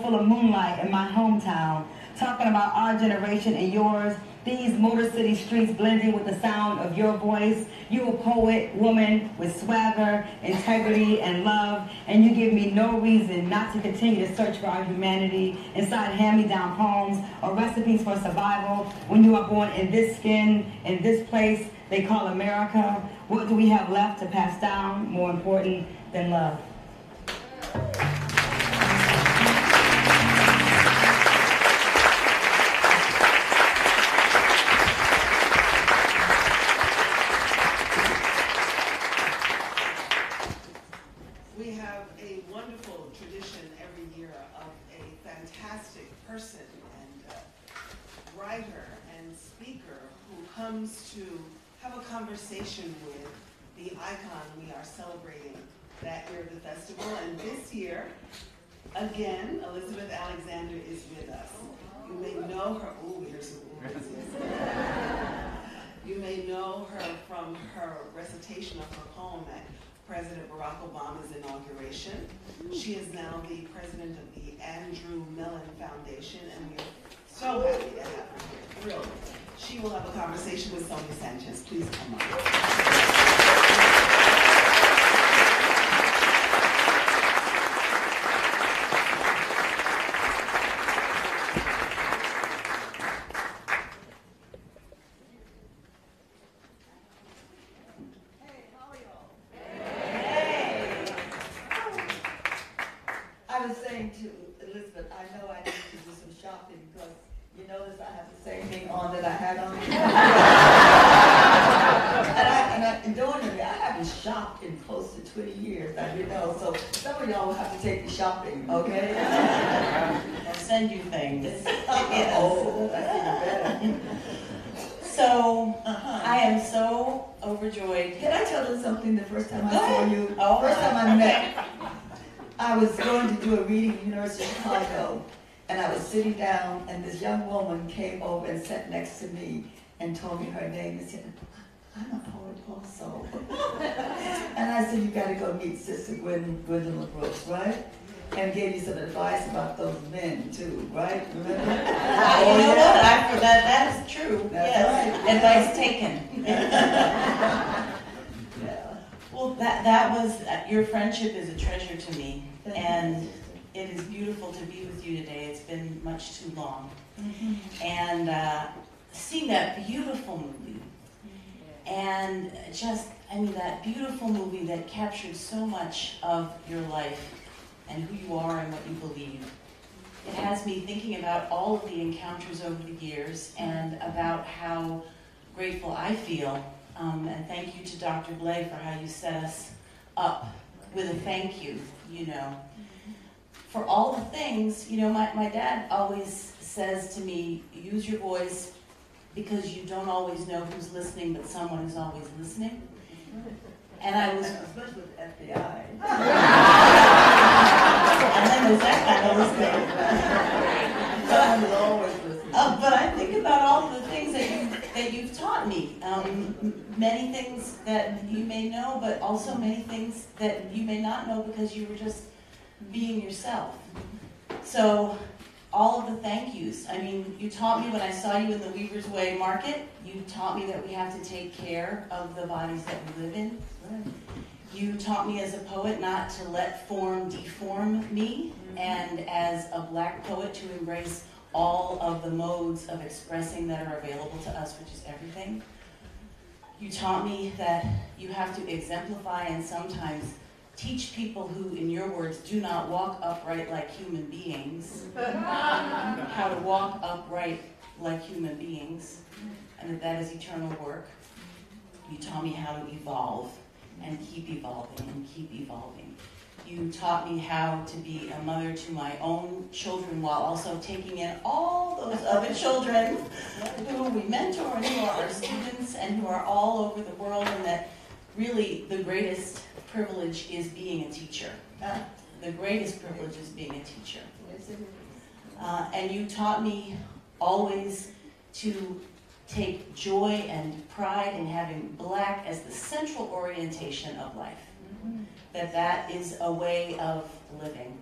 full of moonlight in my hometown, talking about our generation and yours, these Motor City streets blending with the sound of your voice. You a poet, woman with swagger, integrity, and love, and you give me no reason not to continue to search for our humanity inside hand-me-down poems or recipes for survival. When you are born in this skin, in this place they call America, what do we have left to pass down more important than love? We have a wonderful tradition every year of a fantastic person and writer and speaker who comes to have a conversation with the icon we are celebrating that year of the festival. And this year, again, Elizabeth Alexander is with us. You may know her, ooh, here's some You may know her from her recitation of her poem at President Barack Obama's inauguration. She is now the president of the Andrew Mellon Foundation, and we are so happy to have her here, thrilled. She will have a conversation with Sonia Sanchez. Please come on. I was saying to Elizabeth, I know I need to do some shopping because you notice I have the same thing on that I had on. and inordinately, I haven't shopped in close to 20 years, as you know, so some of y'all will have to take me shopping, okay? I'll send you things. Yes. Oh, that's even better. So, I am so overjoyed. Can I tell you something the first time I saw you? Oh, first time I met, I was going to do a reading at the University of Chicago, and I was sitting down, and this young woman came over and sat next to me and told me her name and said, I'm a poet also. And I said, you got to go meet Sister Gwendolyn Brooks, right? And gave you some advice about those men, too, right? Remember? You know what? I forgot. That is true. That's yes. right. Advice taken. Yeah. Well, that was, your friendship is a treasure to me. And it is beautiful to be with you today. It's been much too long. And seeing that beautiful movie, and just, I mean, that beautiful movie that captured so much of your life and who you are and what you believe. It has me thinking about all of the encounters over the years and about how grateful I feel. And thank you to Dr. Blay for how you set us up with a thank you, you know. For all the things, you know, my dad always says to me, use your voice because you don't always know who's listening, but someone is always listening. And I was... Especially with FBI. And then there's that kind of listening. Someone is always listening. But I think about all the things that you've taught me. Many things that you may know, but also many things that you may not know because you were just being yourself. So all of the thank yous. I mean, you taught me when I saw you in the Weaver's Way Market, you taught me that we have to take care of the bodies that we live in. You taught me as a poet not to let form deform me, and as a Black poet to embrace all of the modes of expressing that are available to us, which is everything. You taught me that you have to exemplify and sometimes teach people who, in your words, do not walk upright like human beings, how to walk upright like human beings, and that is eternal work. You taught me how to evolve and keep evolving and keep evolving. You taught me how to be a mother to my own children while also taking in all those other children who we mentor and who are our students and who are all over the world, and that really the greatest privilege is being a teacher. The greatest privilege is being a teacher. And you taught me always to take joy and pride in having Black as the central orientation of life. That is a way of living.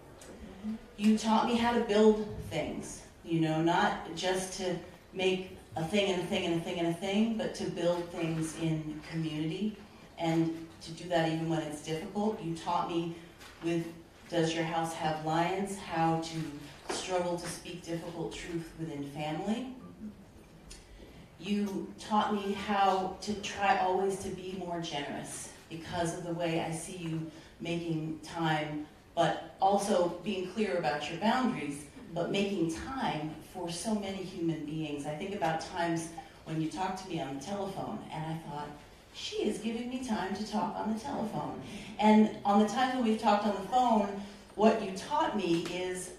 You taught me how to build things, you know, not just to make a thing and a thing and a thing and a thing, but to build things in community, and to do that even when it's difficult. You taught me with Does Your House Have Lions how to struggle to speak difficult truth within family. You taught me how to try always to be more generous because of the way I see you making time, but also being clear about your boundaries, but making time for so many human beings. I think about times when you talked to me on the telephone, and I thought, she is giving me time to talk on the telephone. And on the times when we've talked on the phone, what you taught me is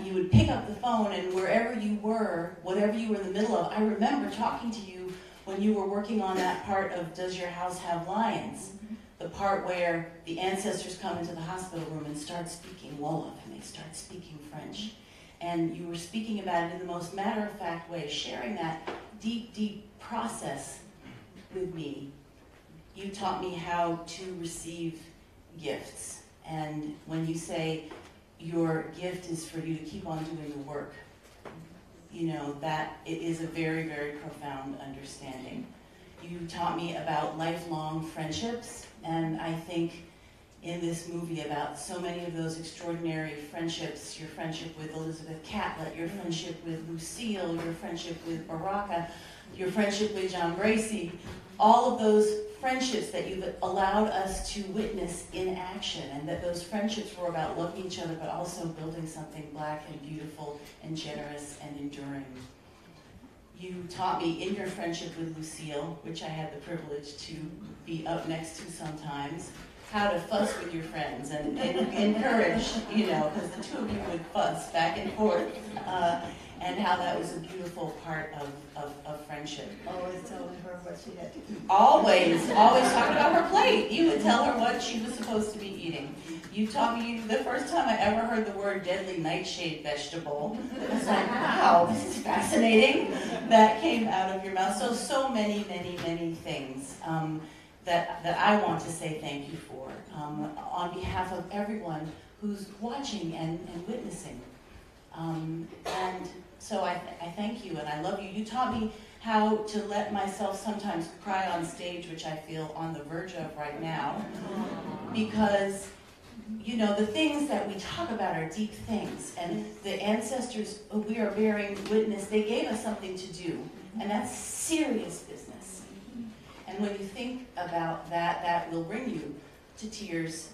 you would pick up the phone, and wherever you were, whatever you were in the middle of, I remember talking to you when you were working on that part of Does Your House Have Lions? The part where the ancestors come into the hospital room and start speaking Wolof, and they start speaking French. And you were speaking about it in the most matter-of-fact way, sharing that deep, deep process with me. You taught me how to receive gifts. And when you say your gift is for you to keep on doing the work, you know, that it is a very, very profound understanding. You taught me about lifelong friendships, and I think in this movie about so many of those extraordinary friendships, your friendship with Elizabeth Catlett, your friendship with Lucille, your friendship with Baraka, your friendship with John Bracey, all of those friendships that you've allowed us to witness in action, and that those friendships were about loving each other but also building something black and beautiful and generous and enduring. You taught me in your friendship with Lucille, which I had the privilege to be up next to sometimes, how to fuss with your friends and encourage, you know, because the two of you would fuss back and forth, and how that was a beautiful part of friendship. Always telling her what she had to eat. Always talking about her plate. You would tell her what she was supposed to be eating. You taught me, the first time I ever heard the word deadly nightshade vegetable, I was like, wow, this is fascinating. That came out of your mouth. So many, many, many things that I want to say thank you for on behalf of everyone who's watching and witnessing. And so I thank you and I love you. You taught me how to let myself sometimes cry on stage, which I feel on the verge of right now, because you know, the things that we talk about are deep things, and the ancestors we are bearing witness, they gave us something to do, and that's serious business. And when you think about that, that will bring you to tears,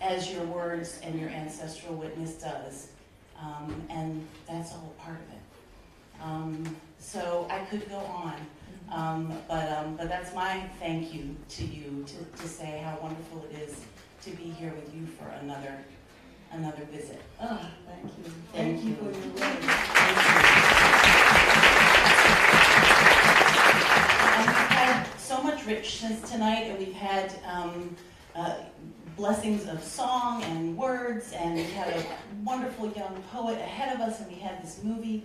as your words and your ancestral witness does, and that's all part of it. So I could go on, but that's my thank you to you, to say how wonderful it is to be here with you for another visit. Oh, thank you. Thank you. For your words. We've had so much richness tonight, and we've had blessings of song and words, and we had a wonderful young poet ahead of us, and we had this movie.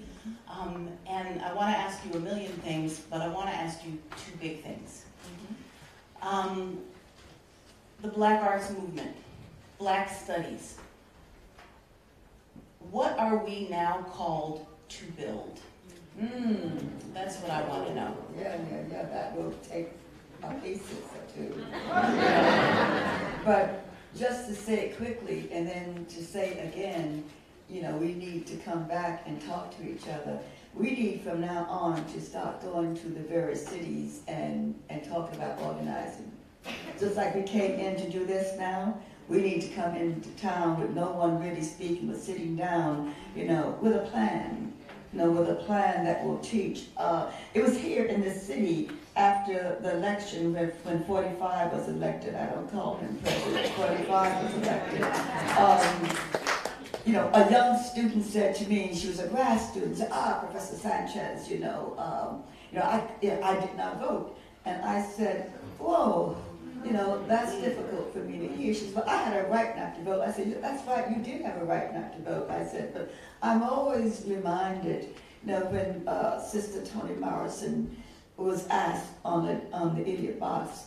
And I want to ask you a million things, but I want to ask you two big things. The Black Arts Movement, Black Studies. What are we now called to build? That's what I want to know. Yeah, that will take a pieces or two. But just to say it quickly, and then to say it again, you know, we need to come back and talk to each other. We need from now on to start going to the various cities and talk about organizing. Just like we came in to do this now, we need to come into town with no one really speaking, but sitting down, you know, with a plan. You know, with a plan that will teach. It was here in this city after the election when 45 was elected. I don't call him president. 45 was elected. You know, a young student said to me, she was a grad student, said, Professor Sanchez, I did not vote. And I said, whoa, you know, that's difficult for me to hear. She said, well, I had a right not to vote. I said, that's right, you did have a right not to vote. I said, but I'm always reminded, you know, when Sister Toni Morrison was asked on the idiot box,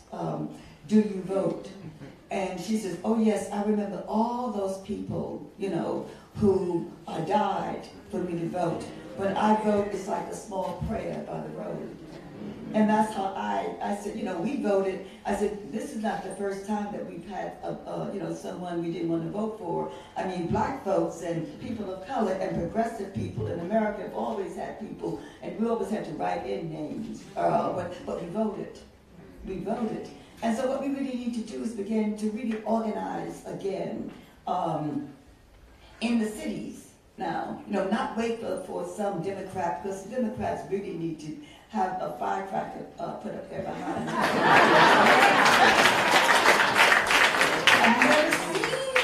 do you vote? And she says, oh yes, I remember all those people, you know, who died for me to vote. When I vote, it's like a small prayer by the road. And that's how I said, you know, we voted. I said, this is not the first time that we've had, you know, someone we didn't want to vote for. I mean, black folks and people of color and progressive people in America have always had people, and we always had to write in names. But we voted. We voted. And so what we really need to do is begin to really organize again in the cities now. You know, not wait for some Democrat, because the Democrats really need to have a firecracker put up there behind them. I've never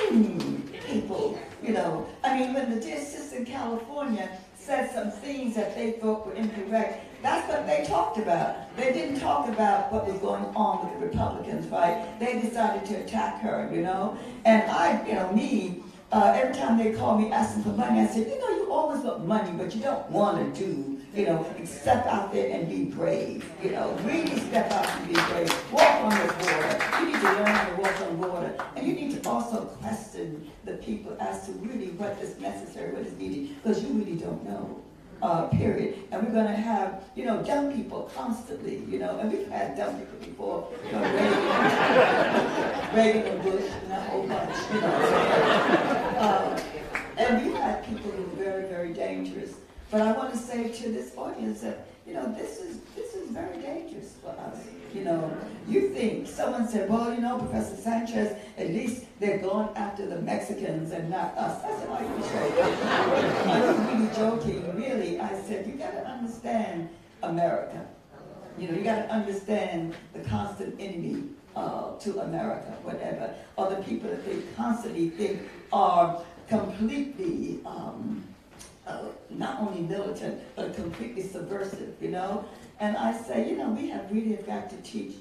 seen people, you know. I mean, when the dear sister in California said some things that they thought were incorrect, that's what they talked about. They didn't talk about what was going on with the Republicans, right? They decided to attack her, you know. And I, you know, me, every time they call me asking for money, I said, you know, you always want money, but you don't want to do, you know, step out there and be brave. You know, really step out and be brave. Walk on the water. You need to learn how to walk on water. And you need to also question the people as to really what is necessary, what is needed, because you really don't know. Period. And we're going to have, you know, young people constantly, you know, and we've had young people before, you know, Reagan and Bush and a whole bunch, you know. And we've had people who are very, very dangerous. But I want to say to this audience that, you know, this is very dangerous for us. You know, you think, someone said, well, you know, Professor Sanchez, at least they're going after the Mexicans and not us. I said, are you joking? I was really joking, really. I said, you got to understand America. You know, you got to understand the constant enemy to America, whatever, or the people that they constantly think are completely not only militant, but completely subversive, you know? And I say, you know, we have really got to teach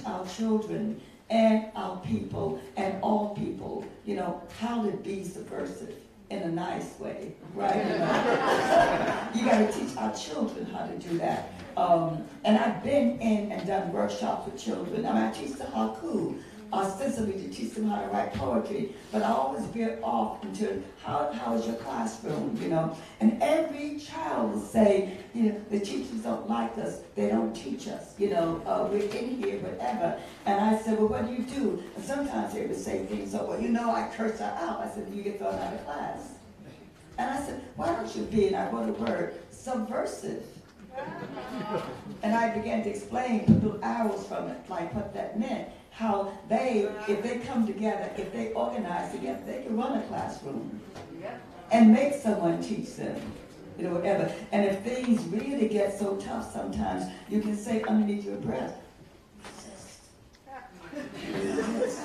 our children and our people and all people, you know, how to be subversive in a nice way, right? You know? You got to teach our children how to do that. And I've been in and done workshops with children. I mean, I teach the haiku, ostensibly to teach them how to write poetry, but I always veer off into how is your classroom, you know? And every child will say, you know, the teachers don't like us, they don't teach us, you know, we're in here, whatever. And I said, well, what do you do? And sometimes they would say things like, well, you know, I curse her out. I said, you get thrown out of class. And I said, why don't you be, and I wrote a word, subversive. And I began to explain, put little arrows from it, like what that meant. How they, if they come together, if they organize together, they can run a classroom and make someone teach them, you know, whatever. And if things really get so tough sometimes, you can say underneath your breath, resist.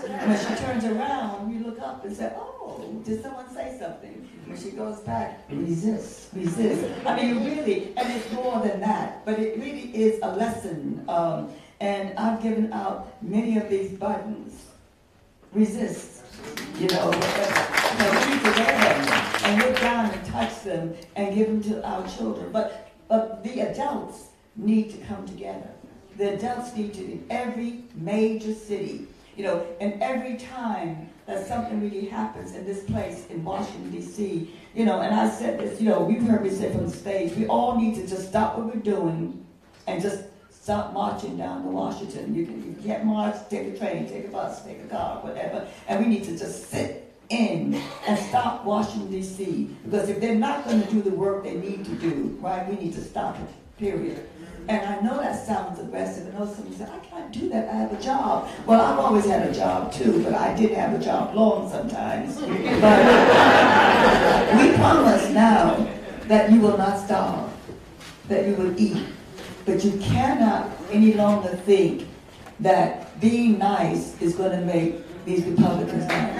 And when she turns around, you look up and say, oh, did someone say something? When she goes back, resist, resist. I mean, really, and it's more than that, but it really is a lesson. And I've given out many of these buttons. Resist, you know, whatever. So we need to wear them and look down and touch them and give them to our children. But the adults need to come together. The adults need to, in every major city, you know, and every time that something really happens in this place in Washington, D.C., you know, and I said this, you know, you've heard me say from the stage, we all need to just stop what we're doing and just stop marching down to Washington. You can't march, take a train, take a bus, take a car, whatever. And we need to just sit in and stop Washington, D.C. Because if they're not going to do the work they need to do, right, we need to stop it, period. And I know that sounds aggressive. I know somebody said, I can't do that, I have a job. Well, I've always had a job too, but I did have a job long sometimes. But we promise now that you will not starve, that you will eat. But you cannot any longer think that being nice is going to make these Republicans nice.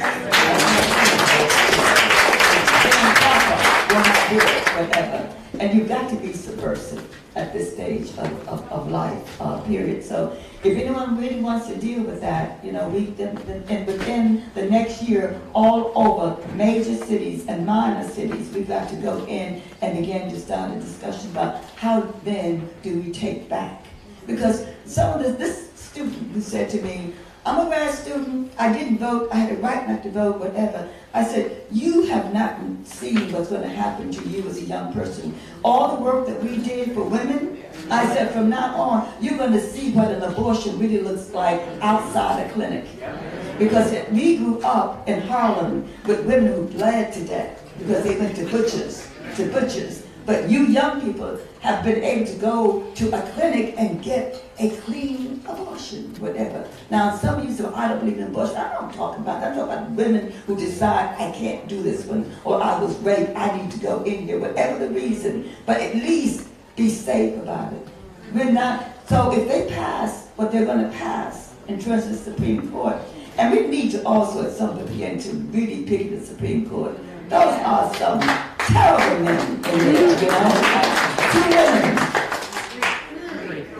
Will not do it, whatever. And you've got to be subversive at this stage of life, period. So if anyone really wants to deal with that, you know, and within the next year, all over major cities and minor cities, we've got to go in and begin to start a discussion about how then do we take back. Because some of this student who said to me, I'm a grad student, I didn't vote, I had a right not to vote, whatever. I said, you have not seen what's going to happen to you as a young person. All the work that we did for women, I said, from now on, you're going to see what an abortion really looks like outside a clinic. Because we grew up in Harlem with women who bled to death because they went to butchers. But you young people have been able to go to a clinic and get a clean abortion, whatever. Now, some of you say, I don't believe in abortion. I don't talk about that. I'm talking about women who decide, I can't do this one, or I was raped, I need to go in here, whatever the reason. But at least be safe about it. We're not, so if they pass what they're going to pass in terms of the Supreme Court, and we need to also at some point begin to really pick the Supreme Court. Those are some terrible men in there, you know? 2 women.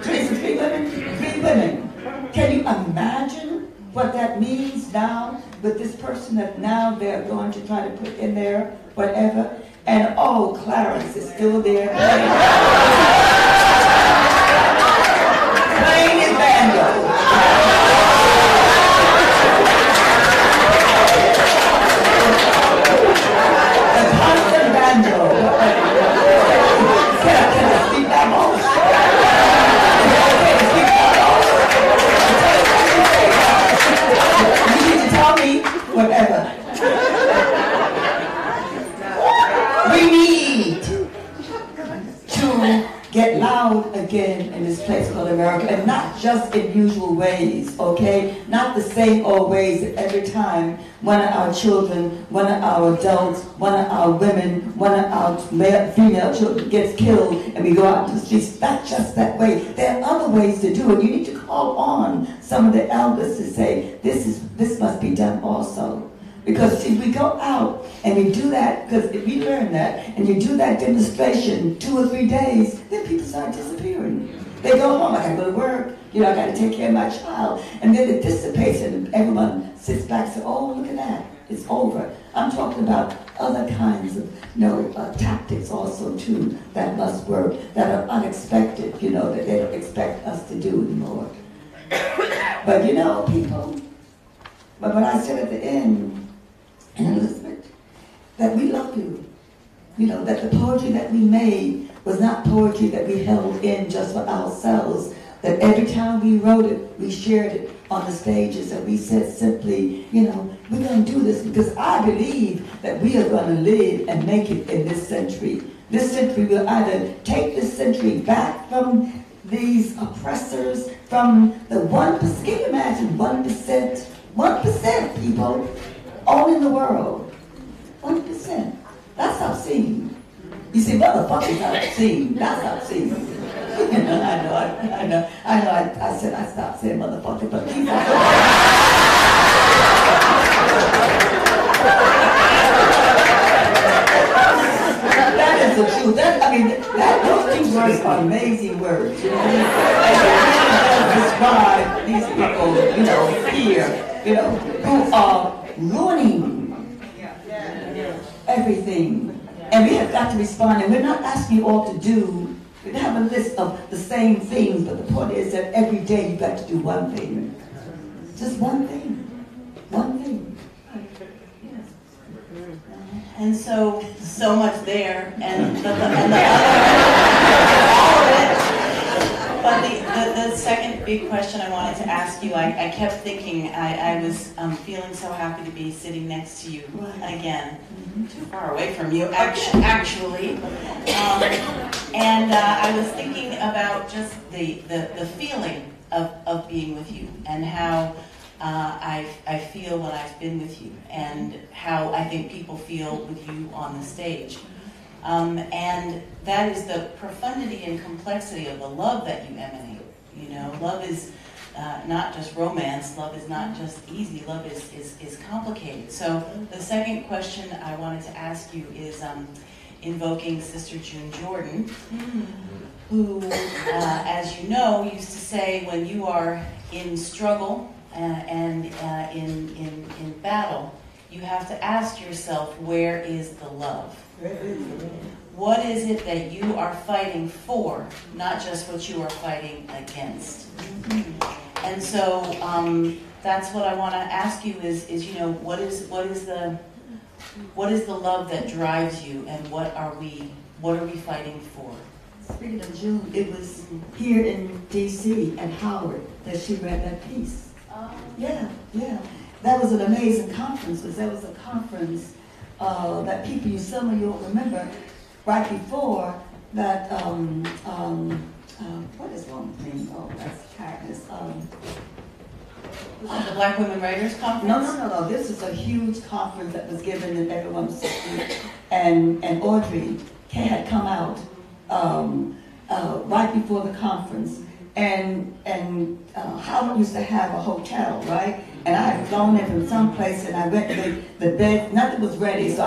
3 women. Can you imagine what that means now with this person that now they're going to try to put in there, whatever? And oh, Clarence is still there. Playing his banjo. Whatever. We need to get loud again in this place called America, and not just in usual ways, okay? Not the same old ways that every time one of our children, one of our adults, one of our women, one of our female children gets killed and we go out to the streets. Not just that way. There are other ways to do it. You need to call on some of the elders to say, this must be done also. Because if we go out and we do that, because if we learn that, and you do that demonstration 2 or 3 days, then people start disappearing. They go home, I gotta go to work, you know, I gotta take care of my child. And then it dissipates and everyone sits back and says, oh, look at that, it's over. I'm talking about other kinds of, tactics also too, that must work, that are unexpected, that they don't expect us to do anymore. But people, but what I said at the end, and Elizabeth, that we love you. That the poetry that we made was not poetry that we held in just for ourselves. That every time we wrote it, we shared it on the stages, and we said simply, we're going to do this because I believe that we are going to live and make it in this century. This century will either take this century back from these oppressors, from the 1%. Can you imagine 1%? 1% people. All in the world, 1%. That's obscene. You see, motherfuckers are obscene. That's obscene. I know. I said I stopped saying motherfucker, but these are. That is the truth. Those 2 words are amazing words. And they describe these people, here, who are ruining everything. And we have got to respond, and we're not asking you all to do, we have a list of the same things, but the point is that every day you've got to do one thing. Just one thing. One thing. And so much there, and the all of it. But the second big question I wanted to ask you, I kept thinking, I was feeling so happy to be sitting next to you again, too far away from you, actually. And I was thinking about just the feeling of being with you, and how I feel when I've been with you, and how I think people feel with you on the stage. And that is the profundity and complexity of the love that you emanate. Love is not just romance, love is not just easy, love is complicated. So the second question I wanted to ask you is invoking Sister June Jordan, who, as you know, used to say, when you are in struggle and in battle, you have to ask yourself, where is the love? What is it that you are fighting for, not just what you are fighting against? And so that's what I want to ask you is what is What is the love that drives you, and what are we fighting for? Speaking of June, it was here in D.C. at Howard that she read that piece. Yeah. That was an amazing conference, because that was a conference that people, some of you will remember, right before that, what is one thing? Oh, that's tiredness. The Black Women Writers Conference? No. This is a huge conference that was given and everyone was sitting, and Audrey had come out right before the conference, and Howard used to have a hotel, right? And I had flown in from someplace, and I went to the bed. Nothing was ready, so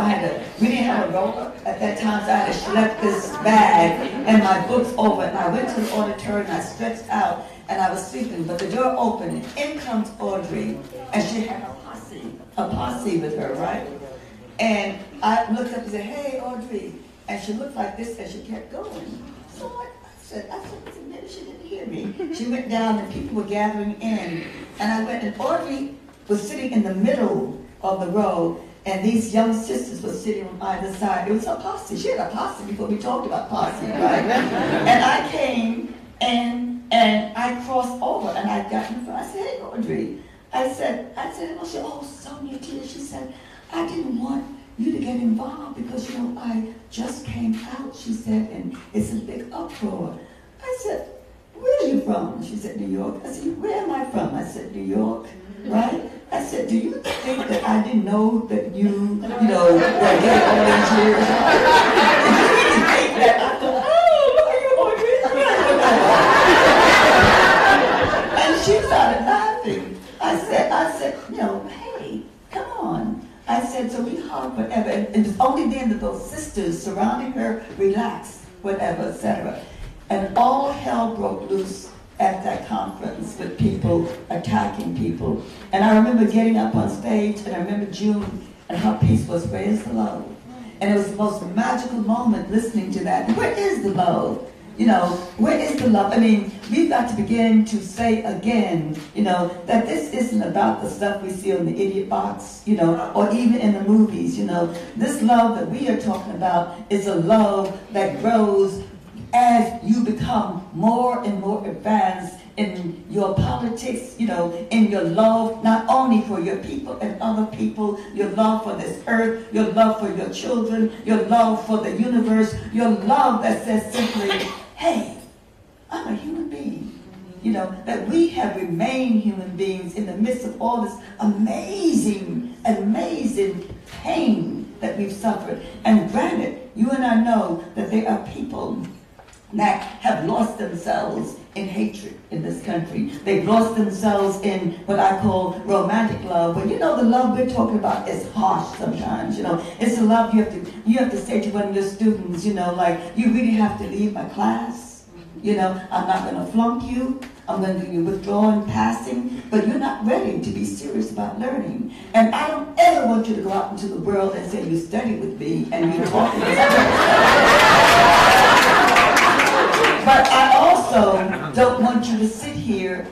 we didn't have a roller at that time, so I had to schlep this bag and my books over. And I went to the auditorium, and I stretched out, and I was sleeping. But the door opened, and in comes Audrey, and she had a posse with her, right? And I looked up and said, "Hey, Audrey," and she looked like this, and she kept going. So I said, maybe she didn't hear me. She went down, and people were gathering in. And I went, and Audrey was sitting in the middle of the row, and these young sisters were sitting on either side. It was a posse. She had a posse before we talked about posse, right? And I came, and I crossed over, and I got in front. I said, "Hey, Audrey." I said, "Oh, Sonia, dear." She said, "I didn't want you to get involved because, I just came out," she said, "and it's a big uproar." I said, "Where are you from?" She said, "New York." I said, "Where am I from?" I said, "New York," right? I said, "Do you think that I didn't know that you were gay all these years?" Did you really think that? I thought, "Oh, are you Audrey?" And she started laughing. I said, "Hey, come on." I said, so we hugged, whatever, and it was only then that those sisters surrounding her relaxed, whatever, etc. And all hell broke loose at that conference with people attacking people. And I remember getting up on stage, and I remember June, and her piece was "Where is the Love?" And it was the most magical moment listening to that. Where is the love? Where is the love? I mean, we've got to begin to say again, that this isn't about the stuff we see on the idiot box, or even in the movies, This love that we are talking about is a love that grows as you become more and more advanced in your politics, in your love, not only for your people and other people, your love for this earth, your love for your children, your love for the universe, your love that says simply, "Hey, I'm a human being." That we have remained human beings in the midst of all this amazing pain that we've suffered. And granted, you and I know that there are people that have lost themselves in hatred in this country. They've lost themselves in what I call romantic love. But the love we're talking about is harsh sometimes. It's a love you have to say to one of your students, like, "You really have to leave my class. I'm not going to flunk you. I'm going to do you withdrawing, passing, but you're not ready to be serious about learning. And I don't ever want you to go out into the world and say you study with me and you talk with me." But I also don't want you to sit here,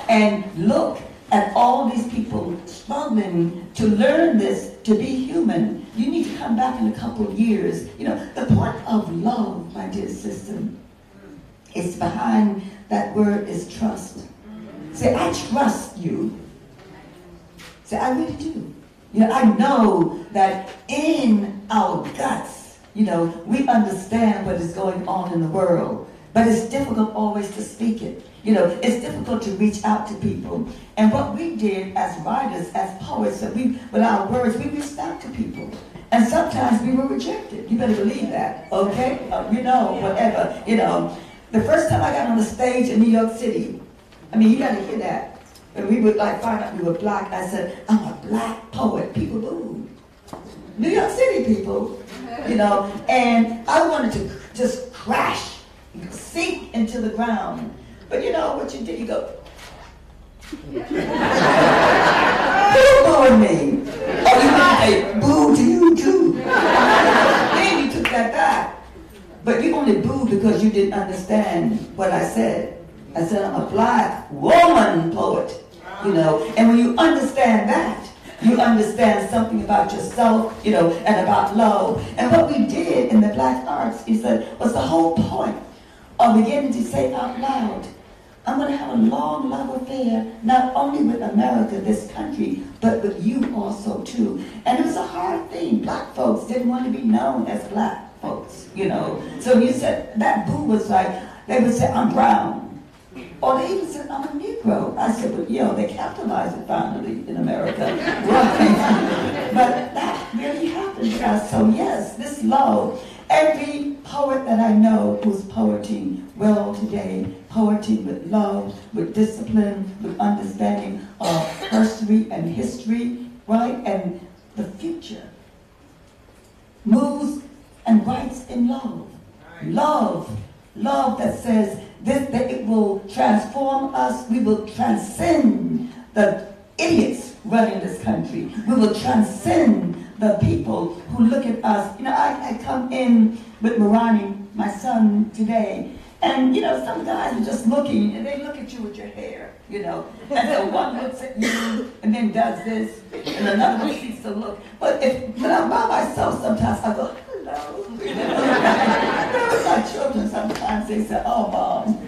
and look at all these people struggling to learn this, to be human. You need to come back in a couple of years. The point of love, my dear sister, is behind that word is trust. Say, I trust you. Say, I really do. I know that in our guts, we understand what is going on in the world. But it's difficult always to speak it. It's difficult to reach out to people. And what we did as writers, as poets, that with our words, we reached out to people. And sometimes we were rejected. You better believe that, okay? Whatever, The first time I got on the stage in New York City, you gotta hear that. When we would find out we were black, I said, "I'm a black poet." People booed. New York City people, and I wanted to just crash, sink into the ground. But what you did, you go, boo-booing me. Oh, you didn't say boo to you too. Then you took that back. But you only booed because you didn't understand what I said. I said, I'm a black woman poet, And when you understand that, You understand something about yourself, you know, and about love. And what we did in the Black Arts is that was the whole point of beginning to say out loud, I'm going to have a long love affair, not only with America, this country, but with you also too. And it was a hard thing. Black folks didn't want to be known as black folks, you know. So you said, that boo was like, they would say, I'm brown. Or they even said, I'm a Negro. I said, well, yo, they capitalized it finally in America. Right. But that really happened, guys. So yes, this love, every poet that I know who's poeting well today, poeting with love, with discipline, with understanding of history and history, right? And the future moves and writes in love. Love that says this, that it will transform us. We will transcend the idiots running this country. We will transcend the people who look at us. You know, I come in with Marani, my son, today, and, you know, some guys are just looking, and they look at you with your hair, you know. And so one looks at you, and then does this, and another one sees the look. But when I'm by myself, sometimes I go, hello. With my children, sometimes they say, oh, Mom.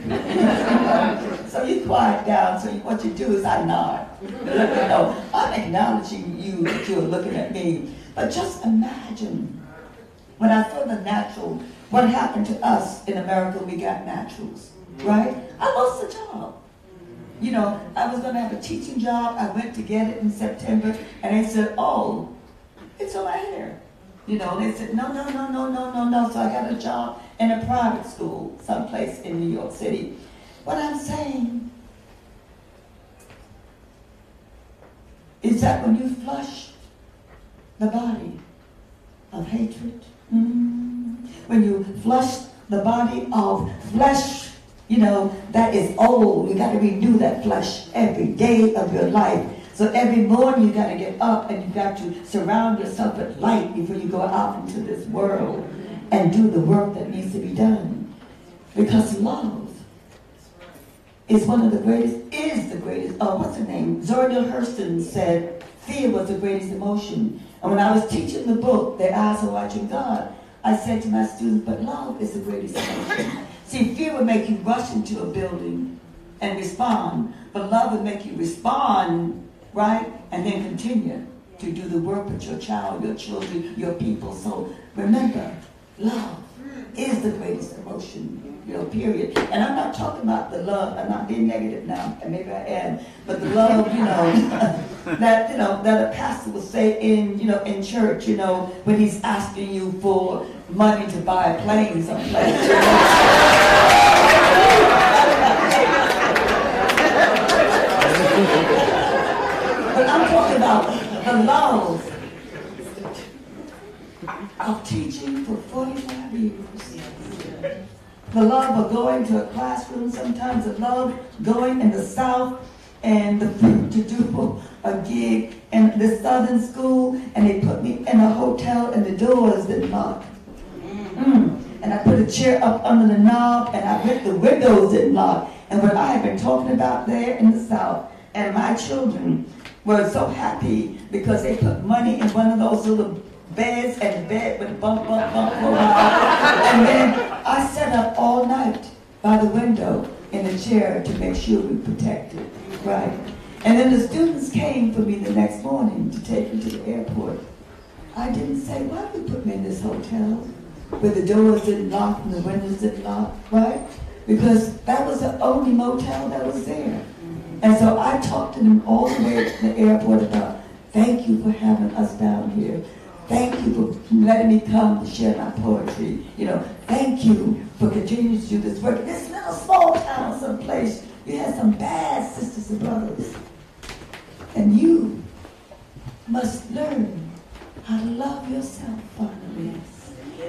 So you quiet down, so what you do is I nod. You know, I'm acknowledging you that you're looking at me. But just imagine, when I saw the natural, what happened to us in America, we got naturals, right? I lost a job. You know, I was going to have a teaching job. I went to get it in September, and they said, oh, it's over here. You know, they said, no. So I got a job in a private school someplace in New York City. What I'm saying is that when you flush the body of hatred, when you flush the body of flesh, you know, that is old. You got to renew that flesh every day of your life. So every morning you got to get up and you got to surround yourself with light before you go out into this world and do the work that needs to be done. Because love is one of the greatest, what's her name? Zora Neale Hurston said fear was the greatest emotion. And when I was teaching the book, Their Eyes Are Watching God, I said to my students, but love is the greatest emotion. See, fear would make you rush into a building and respond, but love would make you respond, right? And then continue to do the work with your child, your children, your people. So remember, love is the greatest emotion, you know, period. And I'm not talking about the love, I'm not being negative now, and maybe I am, but the love, you know, that a pastor will say in church, you know, when he's asking you for money to buy a plane someplace. You know? But I'm talking about the love of teaching for 45 years. The love of going to a classroom, sometimes the love going in the South and to do a gig in the Southern school, and they put me in a hotel and the doors didn't lock. And I put a chair up under the knob and I bet the windows didn't lock. And what I have been talking about there in the South, and my children were so happy because they put money in one of those little beds, and the bed would bump for a while. And then I sat up all night by the window in a chair to make sure we protected, right? And then the students came for me the next morning to take me to the airport. I didn't say, why did you put me in this hotel where the doors didn't lock and the windows didn't lock, right? Because that was the only motel that was there. And so I talked to them all the way to the airport about, thank you for having us down here. Thank you for letting me come to share my poetry. You know, thank you for continuing to do this work. This little small town someplace, you had some bad sisters and brothers. And you must learn how to love yourself finally.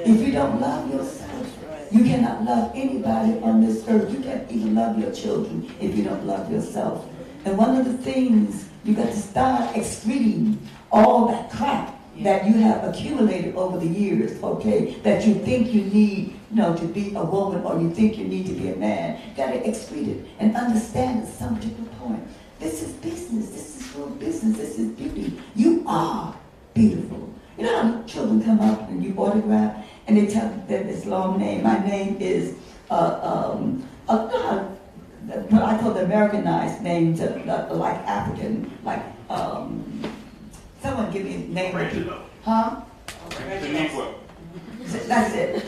If you don't love yourself, you cannot love anybody on this earth. You can't even love your children if you don't love yourself. And one of the things, you got to start excreting all that crap that you have accumulated over the years, okay, that you think you need, you know, to be a woman, or you think you need to be a man. You got to excrete it and understand at some particular point this is business. This is real business. This is beauty. You are beautiful. You know how children come up and you autograph and they tell them this long name. My name is, what I call the Americanized names, like African, like, someone give me a name. Huh? That's it.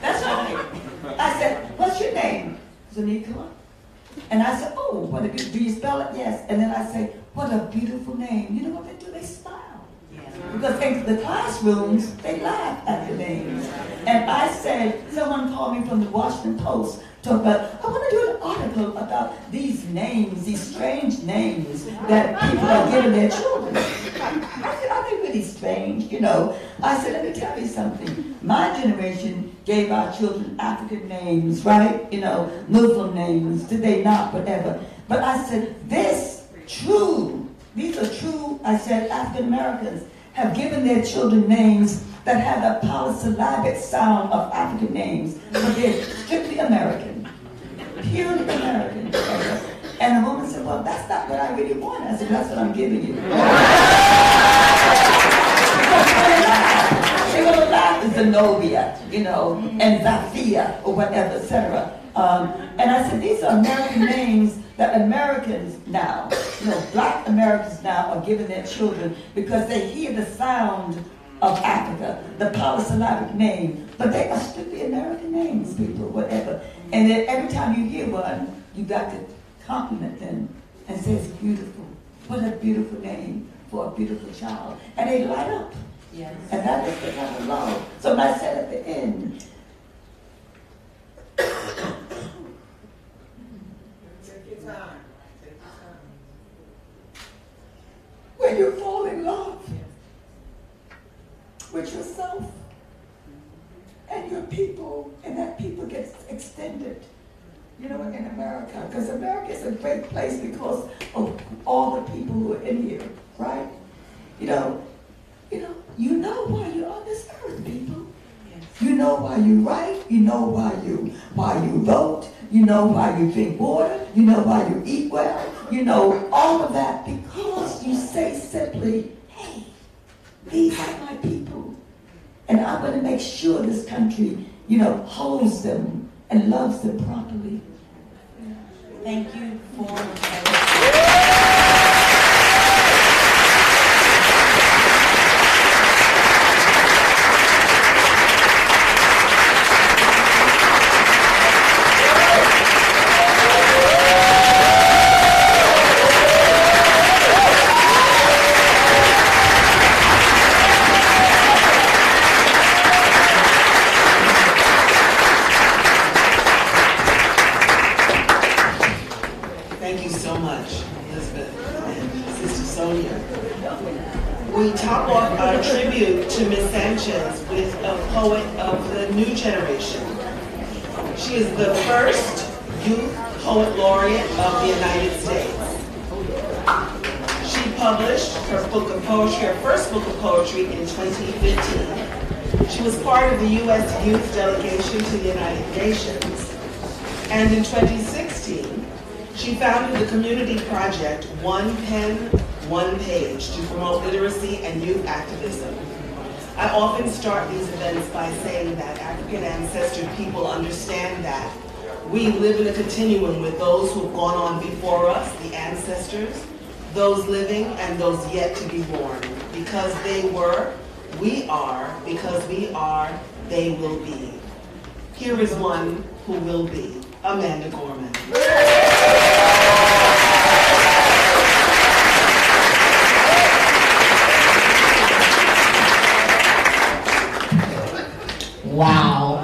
That's right. I said, what's your name? Zanika. And I said, oh, what a beautiful, do you spell it? Yes. And then I say, what a beautiful name. You know what they do? They smile. Because in the classrooms, they laugh at the names. And I said, someone called me from the Washington Post, talk about, I want to do an article about these names, these strange names that people are giving their children. I said, are they really strange? You know, I said, let me tell you something. My generation gave our children African names, right? You know, Muslim names, did they not, whatever. But I said, these are true, I said, African Americans have given their children names that have a polysyllabic sound of African names, but they're strictly American, purely American. And the woman said, well, that's not what I really want. I said, that's what I'm giving you. They're going to laugh at Zenobia, you know, and Zafia, or whatever, etc. And I said, these are American names that Americans now, you know, black Americans now are giving their children because they hear the sound of Africa, the polysyllabic name, but they are strictly American names, people, whatever. And then every time you hear one, you got to compliment them and say it's beautiful. What a beautiful name for a beautiful child. And they light up. Yes. And that is the kind of love. So when I said at the end, when you fall in love with yourself and your people, and that people gets extended, you know, in America, because America is a great place because of all the people who are in here, right? You know why you're on this earth, people. Yes. You know why you write. You know why you vote. You know why you drink water. You know why you eat well. You know all of that because you say simply, hey, these are my people. And I'm going to make sure this country, you know, holds them and loves them properly. Thank you for we top off our tribute to Ms. Sanchez with a poet of the new generation. She is the first youth poet laureate of the United States. She published her book of poetry, her first book of poetry in 2015. She was part of the U.S. Youth Delegation to the United Nations. And in 2016, she founded the community project One Pen, One Page to promote literacy and youth activism. I often start these events by saying that African ancestral people understand that we live in a continuum with those who have gone on before us, the ancestors, those living and those yet to be born. Because they were, we are. Because we are, they will be. Here is one who will be, Amanda Gorman. Wow.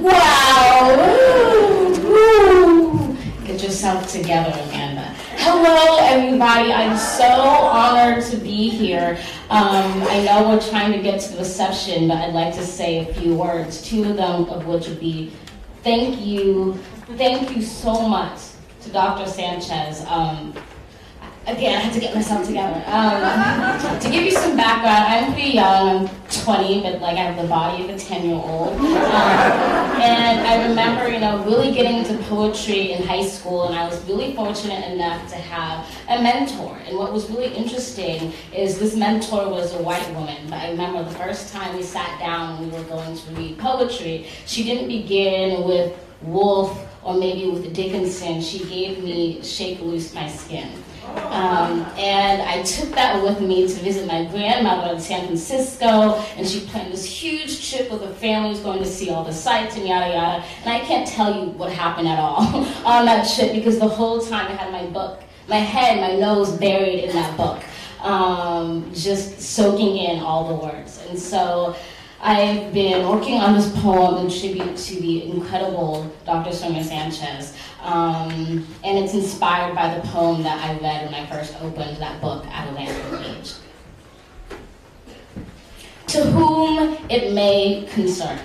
Wow. Woo. Woo. Get yourself together, Amanda. Hello, everybody. I'm so honored to be here. I know we're trying to get to the reception, but I'd like to say a few words, two of them of which would be thank you so much to Dr. Sanchez. Again, I had to get myself together. To give you some background, I'm pretty young. 20, but like I have the body of a 10-year-old. And I remember, really getting into poetry in high school, and I was really fortunate enough to have a mentor. And what was really interesting is this mentor was a white woman, but I remember the first time we sat down and we were going to read poetry, she didn't begin with Wolf or maybe with Dickinson. She gave me Shake Loose My Skin. And I took that with me to visit my grandmother in San Francisco, and she planned this huge trip with her family, was going to see all the sights and yada yada. And I can't tell you what happened at all on that trip, because the whole time I had my book, my head, my nose buried in that book, just soaking in all the words. And so I've been working on this poem in tribute to the incredible Dr. Sonia Sanchez, and it's inspired by the poem that I read when I first opened that book at a landing page. To whom it may concern,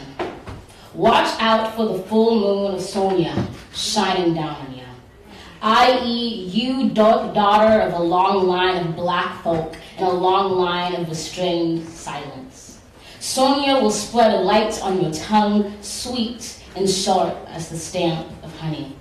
watch out for the full moon of Sonia shining down on you, i.e. you daughter of a long line of black folk and a long line of restrained silence. Sonia will spread a light on your tongue, sweet and sharp as the stamp of honey.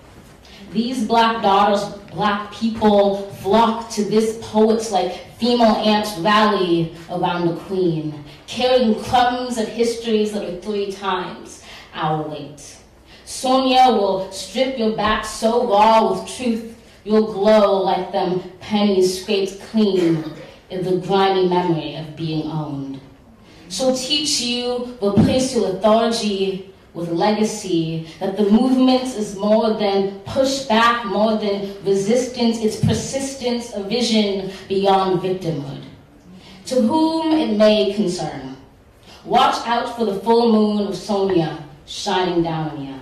These black daughters, black people, flock to this poets like female ants rally around the queen, carrying crumbs of histories that are 3 times our weight. Sonia will strip your back so raw with truth, you'll glow like them pennies scraped clean in the grimy memory of being owned. She'll teach you, replace your lethargy with legacy, that the movement is more than pushback, more than resistance, it's persistence, a vision beyond victimhood. To whom it may concern, watch out for the full moon of Sonia shining down on you,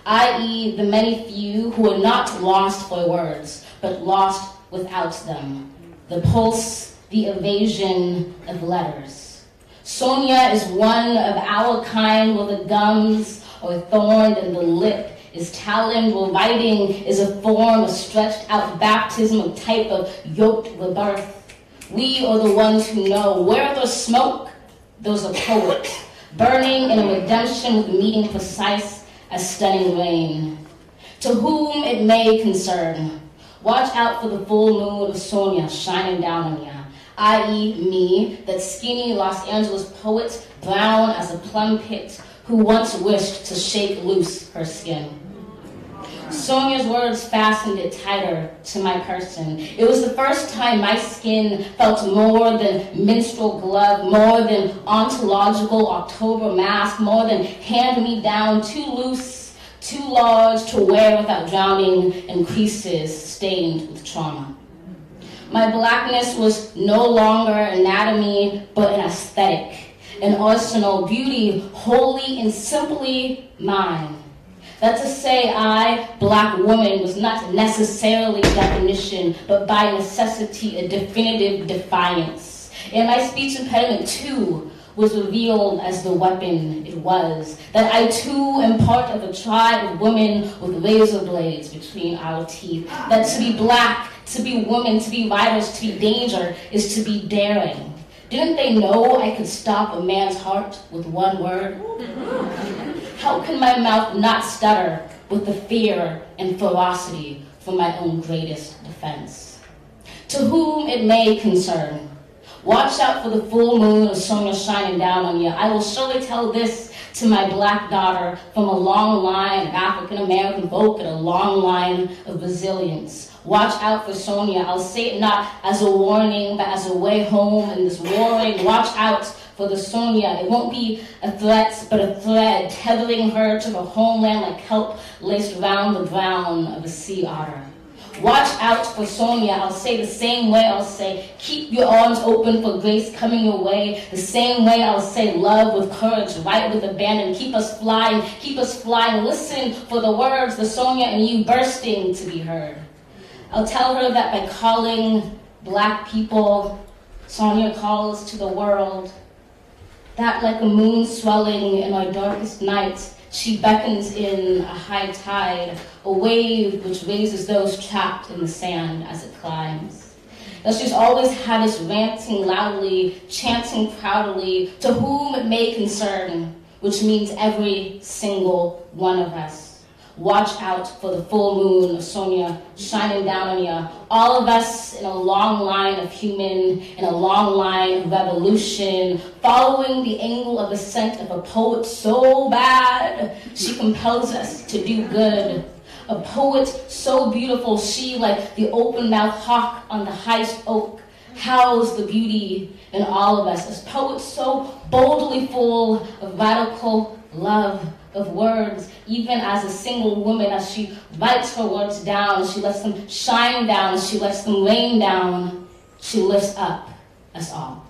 i.e. the many few who are not lost for words, but lost without them, the pulse, the evasion of letters. Sonia is one of our kind where the gums are thorned and the lip is taloned, where writing is a form of stretched out baptism, a type of yoked rebirth. We are the ones who know where there's smoke, there's a poet, burning in a redemption with meaning precise as stunning rain. To whom it may concern, watch out for the full moon of Sonia shining down on you, i.e. me, that skinny Los Angeles poet, brown as a plum pit, who once wished to shake loose her skin. Sonia's words fastened it tighter to my person. It was the first time my skin felt more than minstrel glove, more than ontological October mask, more than hand-me-down, too loose, too large to wear without drowning in creases stained with trauma. My blackness was no longer anatomy, but an aesthetic, an arsenal, beauty wholly and simply mine. That to say I, black woman, was not necessarily definition, but by necessity a definitive defiance. And my speech impediment too was revealed as the weapon it was, that I too am part of a tribe of women with razor blades between our teeth, that to be black, to be woman, to be writers, to be danger, is to be daring. Didn't they know I could stop a man's heart with one word? How can my mouth not stutter with the fear and ferocity for my own greatest defense? To whom it may concern, watch out for the full moon of Sonia shining down on you. I will surely tell this to my black daughter from a long line of African-American folk and a long line of resilience. Watch out for Sonia. I'll say it not as a warning, but as a way home in this warring. Watch out for the Sonia. It won't be a threat, but a thread, tethering her to the homeland like kelp laced round the brown of a sea otter. Watch out for Sonia. I'll say the same way I'll say, keep your arms open for grace coming your way. The same way I'll say, love with courage, right with abandon. Keep us flying, keep us flying. Listen for the words, the Sonia and you bursting to be heard. I'll tell her that by calling black people, Sonia calls to the world. That like a moon swelling in our darkest night, she beckons in a high tide, a wave which raises those trapped in the sand as it climbs. that she's always had us ranting loudly, chanting proudly, to whom it may concern, which means every single one of us. Watch out for the full moon of Sonia shining down on you. All of us in a long line of human, in a long line of revolution, following the angle of ascent of a poet so bad, she compels us to do good. A poet so beautiful, she, like the open-mouthed hawk on the highest oak, howls the beauty in all of us. As poets so boldly full of radical love, of words, even as a single woman, as she writes her words down, she lets them shine down, she lets them rain down, she lifts up us all.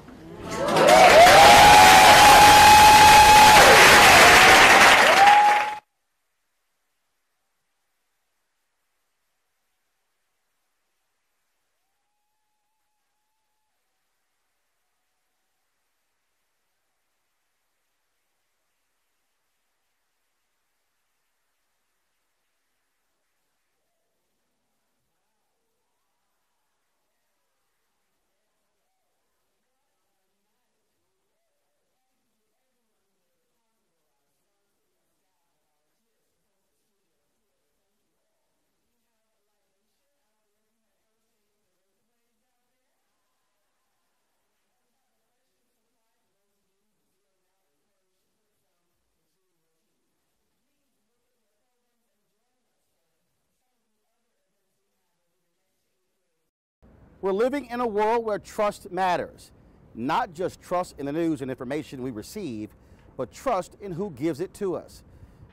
We're living in a world where trust matters. Not just trust in the news and information we receive, but trust in who gives it to us.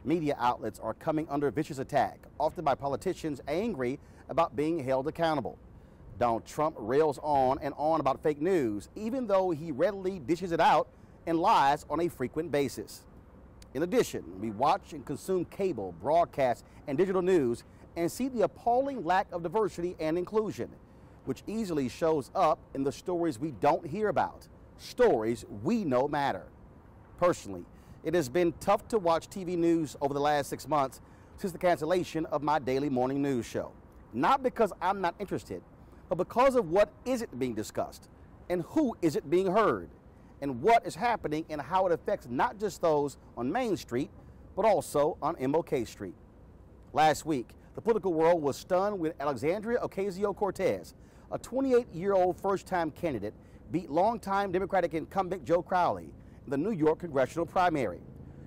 Media outlets are coming under vicious attack, often by politicians angry about being held accountable. Donald Trump rails on and on about fake news, even though he readily dishes it out and lies on a frequent basis. In addition, we watch and consume cable, broadcast, and digital news and see the appalling lack of diversity and inclusion, which easily shows up in the stories we don't hear about, stories we know matter. Personally, it has been tough to watch TV news over the last 6 months since the cancellation of my daily morning news show. Not because I'm not interested, but because of what isn't being discussed, and who isn't being heard, and what is happening and how it affects not just those on Main Street, but also on MLK Street. Last week, the political world was stunned when Alexandria Ocasio-Cortez, a 28-year-old first-time candidate, beat longtime Democratic incumbent Joe Crowley in the New York congressional primary.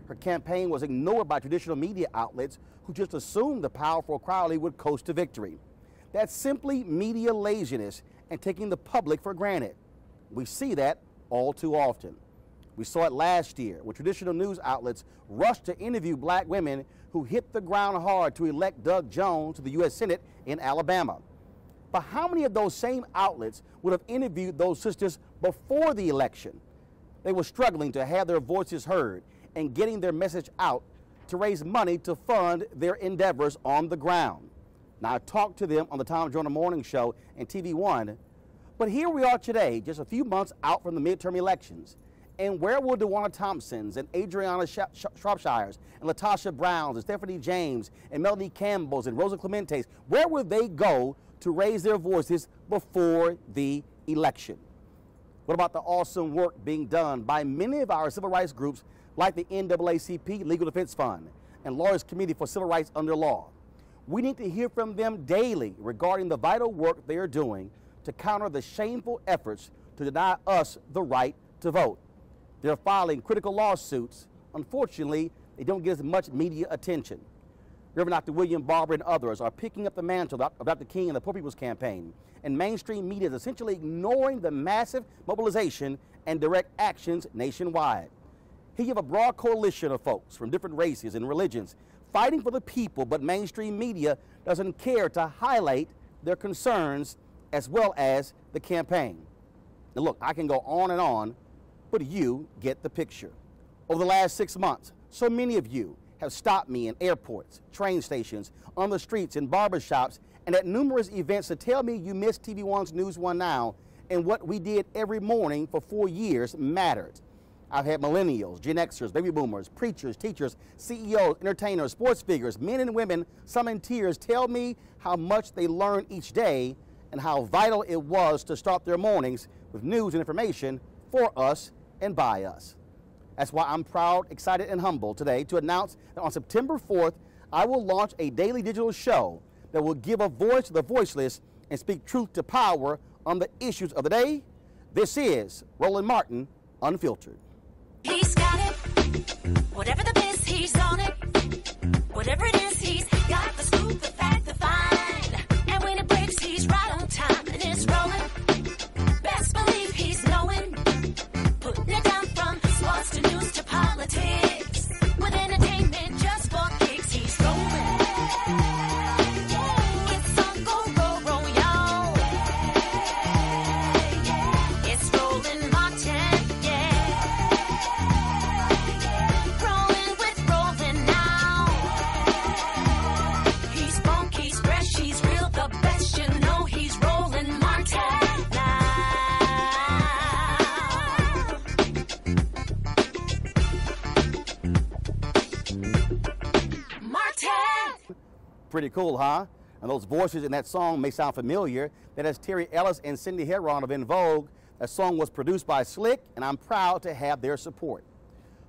Her campaign was ignored by traditional media outlets who just assumed the powerful Crowley would coast to victory. That's simply media laziness and taking the public for granted. We see that all too often. We saw it last year when traditional news outlets rushed to interview black women who hit the ground hard to elect Doug Jones to the U.S. Senate in Alabama. But how many of those same outlets would have interviewed those sisters before the election? They were struggling to have their voices heard and getting their message out to raise money to fund their endeavors on the ground. Now, I talked to them on the Tom Joyner Morning Show and TV One, but here we are today, just a few months out from the midterm elections. And where will DeWanna Thompsons and Adriana Shropshires and Latasha Browns and Stephanie James and Melanie Campbells and Rosa Clementes, where will they go to raise their voices before the election? What about the awesome work being done by many of our civil rights groups like the NAACP Legal Defense Fund and Lawyers Committee for Civil Rights Under Law? We need to hear from them daily regarding the vital work they are doing to counter the shameful efforts to deny us the right to vote. They're filing critical lawsuits. Unfortunately, they don't get as much media attention. Reverend Dr. William Barber and others are picking up the mantle of Dr. King and the Poor People's Campaign, and mainstream media is essentially ignoring the massive mobilization and direct actions nationwide. Here you have a broad coalition of folks from different races and religions fighting for the people, but mainstream media doesn't care to highlight their concerns as well as the campaign. Now look, I can go on, but you get the picture. Over the last 6 months, so many of you have stopped me in airports, train stations, on the streets, in barbershops, and at numerous events to tell me you missed TV One's News One Now and what we did every morning for 4 years mattered. I've had millennials, Gen Xers, baby boomers, preachers, teachers, CEOs, entertainers, sports figures, men and women, some in tears, tell me how much they learn each day and how vital it was to start their mornings with news and information for us and by us. That's why I'm proud, excited, and humbled today to announce that on September 4th, I will launch a daily digital show that will give a voice to the voiceless and speak truth to power on the issues of the day. This is Roland Martin Unfiltered. He's got it. Whatever the biz, he's on it. Whatever it is, he's got the scoop, the fact, the find. And when it breaks, he's right on time. And it's rolling. Best believe he's knowing. Putting it down from sports to news to politics. With entertainment just for kicks, he's rolling. It's on go, y'all. It's Roland Martin, yeah. Rolling with Roland now. He's funk, he's fresh, he's real, the best, you know he's Roland Martin now. Martin! Pretty cool, huh? And those voices in that song may sound familiar. That is Terry Ellis and Cindy Heron of En Vogue. That song was produced by Slick, and I'm proud to have their support.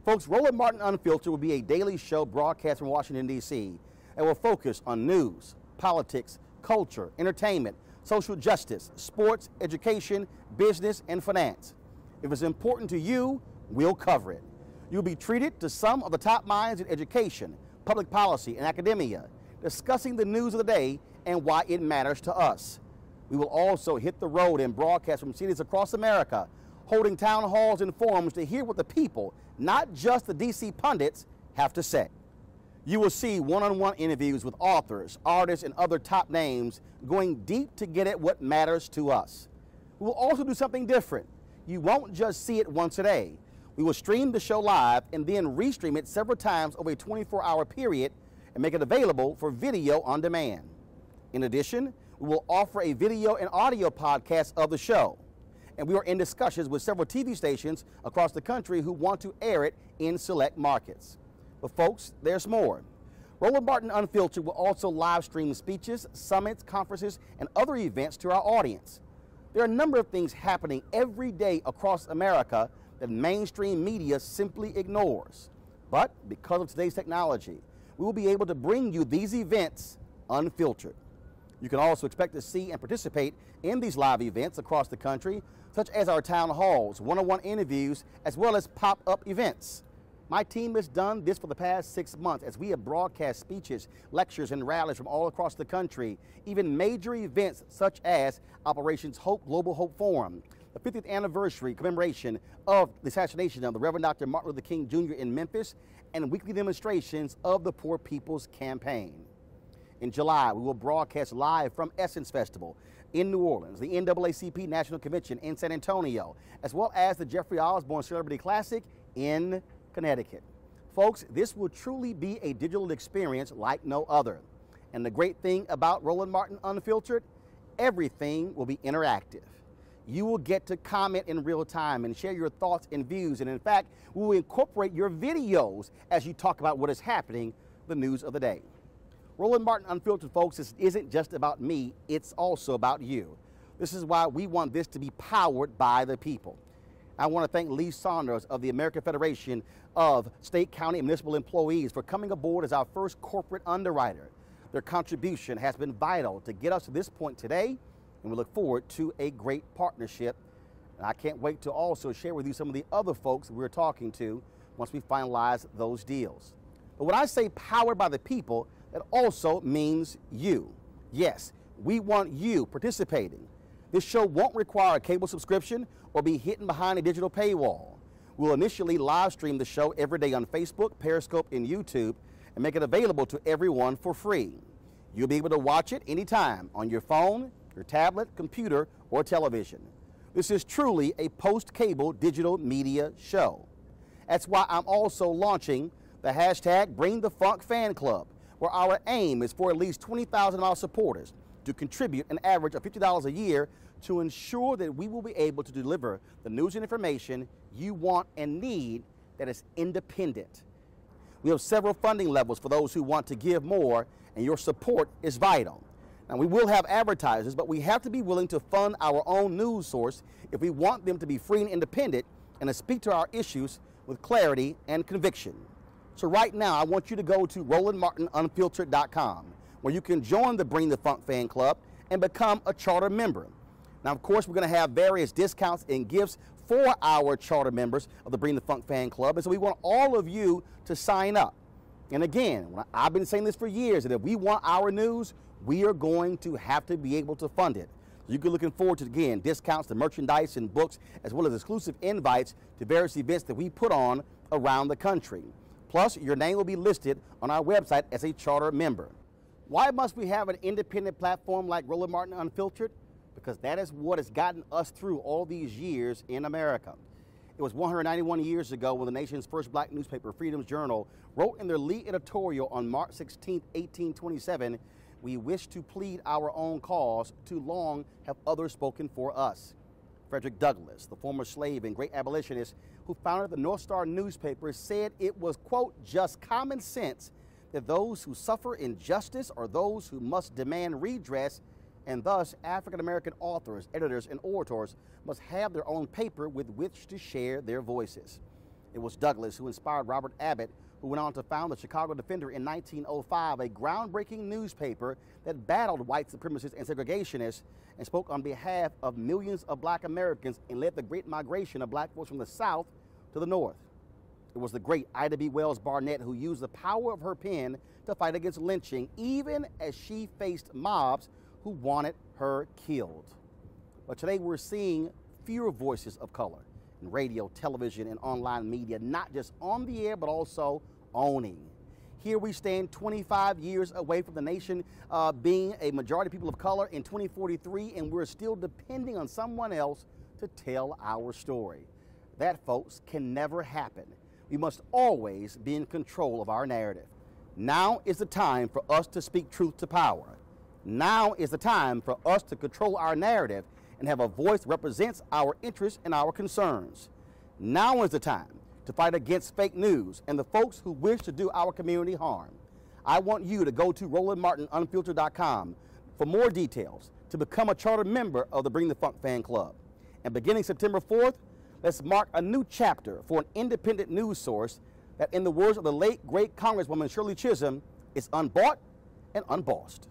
Folks, Roland Martin Unfiltered will be a daily show broadcast from Washington, D.C. that will focus on news, politics, culture, entertainment, social justice, sports, education, business, and finance. If it's important to you, we'll cover it. You'll be treated to some of the top minds in education, public policy, and academia, discussing the news of the day and why it matters to us. We will also hit the road and broadcast from cities across America, holding town halls and forums to hear what the people, not just the DC pundits, have to say. You will see one-on-one interviews with authors, artists, and other top names going deep to get at what matters to us. We will also do something different. You won't just see it once a day. We will stream the show live and then restream it several times over a 24-hour period and make it available for video on demand. In addition, we will offer a video and audio podcast of the show. And we are in discussions with several TV stations across the country who want to air it in select markets. But folks, there's more. Roland Martin Unfiltered will also live stream speeches, summits, conferences, and other events to our audience. There are a number of things happening every day across America that mainstream media simply ignores. But because of today's technology, we will be able to bring you these events unfiltered. You can also expect to see and participate in these live events across the country, such as our town halls, one-on-one interviews, as well as pop-up events. My team has done this for the past 6 months as we have broadcast speeches, lectures, and rallies from all across the country, even major events such as Operations Hope Global Hope Forum, the 50th anniversary commemoration of the assassination of the Reverend Dr. Martin Luther King Jr. in Memphis, and weekly demonstrations of the Poor People's Campaign. In July, we will broadcast live from Essence Festival in New Orleans, the NAACP National Convention in San Antonio, as well as the Jeffrey Osborne Celebrity Classic in Connecticut. Folks, this will truly be a digital experience like no other. And the great thing about Roland Martin Unfiltered, everything will be interactive. You will get to comment in real time and share your thoughts and views. And in fact, we will incorporate your videos as you talk about what is happening, the news of the day. Roland Martin Unfiltered, folks, this isn't just about me, it's also about you. This is why we want this to be powered by the people. I want to thank Lee Saunders of the American Federation of State, County, and Municipal Employees for coming aboard as our first corporate underwriter. Their contribution has been vital to get us to this point today, and we look forward to a great partnership. And I can't wait to also share with you some of the other folks we're talking to once we finalize those deals. But when I say powered by the people, that also means you. Yes, we want you participating. This show won't require a cable subscription or be hidden behind a digital paywall. We'll initially live stream the show every day on Facebook, Periscope, and YouTube and make it available to everyone for free. You'll be able to watch it anytime on your phone, your tablet, computer, or television. This is truly a post-cable digital media show. That's why I'm also launching the hashtag Bring the Funk Fan Club, where our aim is for at least 20,000 of our supporters to contribute an average of $50 a year to ensure that we will be able to deliver the news and information you want and need that is independent. We have several funding levels for those who want to give more, and your support is vital. Now, we will have advertisers, but we have to be willing to fund our own news source if we want them to be free and independent and to speak to our issues with clarity and conviction. So right now, I want you to go to RolandMartinUnfiltered.com, where you can join the Bring the Funk fan club and become a charter member. Now, of course, we're going to have various discounts and gifts for our charter members of the Bring the Funk fan club, and so we want all of you to sign up. And again, I've been saying this for years, that if we want our news, we are going to have to be able to fund it. You can looking forward to, again, discounts to merchandise and books, as well as exclusive invites to various events that we put on around the country. Plus, your name will be listed on our website as a charter member. Why must we have an independent platform like Roland Martin Unfiltered? Because that is what has gotten us through all these years in America. It was 191 years ago when the nation's first black newspaper, Freedom's Journal, wrote in their lead editorial on March 16, 1827, "We wish to plead our own cause. Too long have others spoken for us." Frederick Douglass, the former slave and great abolitionist who founded the North Star newspaper, said it was, quote, "just common sense that those who suffer injustice are those who must demand redress, and thus African-American authors, editors, and orators must have their own paper with which to share their voices." It was Douglass who inspired Robert Abbott, who went on to found the Chicago Defender in 1905, a groundbreaking newspaper that battled white supremacists and segregationists and spoke on behalf of millions of black Americans and led the great migration of black folks from the South to the North. It was the great Ida B. Wells Barnett who used the power of her pen to fight against lynching, even as she faced mobs who wanted her killed. But today we're seeing fewer voices of color in radio, television, and online media, not just on the air, but also owning. Here we stand 25 years away from the nation being a majority of people of color in 2043, and we're still depending on someone else to tell our story. That, folks, can never happen. We must always be in control of our narrative. Now is the time for us to speak truth to power. Now is the time for us to control our narrative and have a voice that represents our interests and our concerns. Now is the time to fight against fake news and the folks who wish to do our community harm. I want you to go to RolandMartinUnfiltered.com for more details to become a charter member of the Bring the Funk fan club. And beginning September 4th, let's mark a new chapter for an independent news source that, in the words of the late, great Congresswoman Shirley Chisholm, is unbought and unbossed.